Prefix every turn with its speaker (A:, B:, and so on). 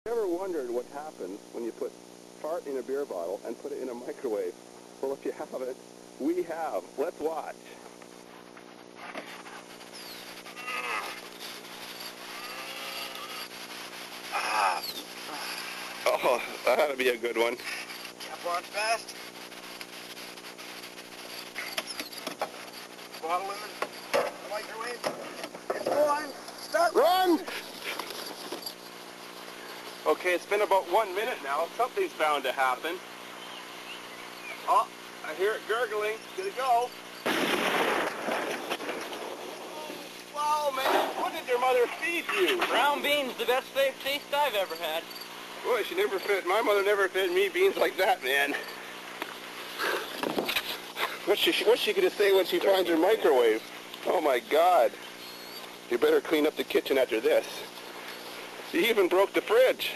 A: Ever wondered what happens when you put fart in a beer bottle and put it in a microwave? Well, if you haven't, we have. Let's watch. Oh, that ought to be a good one.
B: Cap on fast. Bottle in the microwave. It's going. Start.
A: Run! Okay, it's been about 1 minute now. Something's bound to happen. Oh, I hear it gurgling. Gonna go. Wow, man. What did your mother feed you?
C: Brown beans, the best safe taste I've ever had.
A: Boy, she never fed, my mother never fed me beans like that, man. What's she gonna say when she finds her microwave? Oh my God. You better clean up the kitchen after this. You even broke the fridge.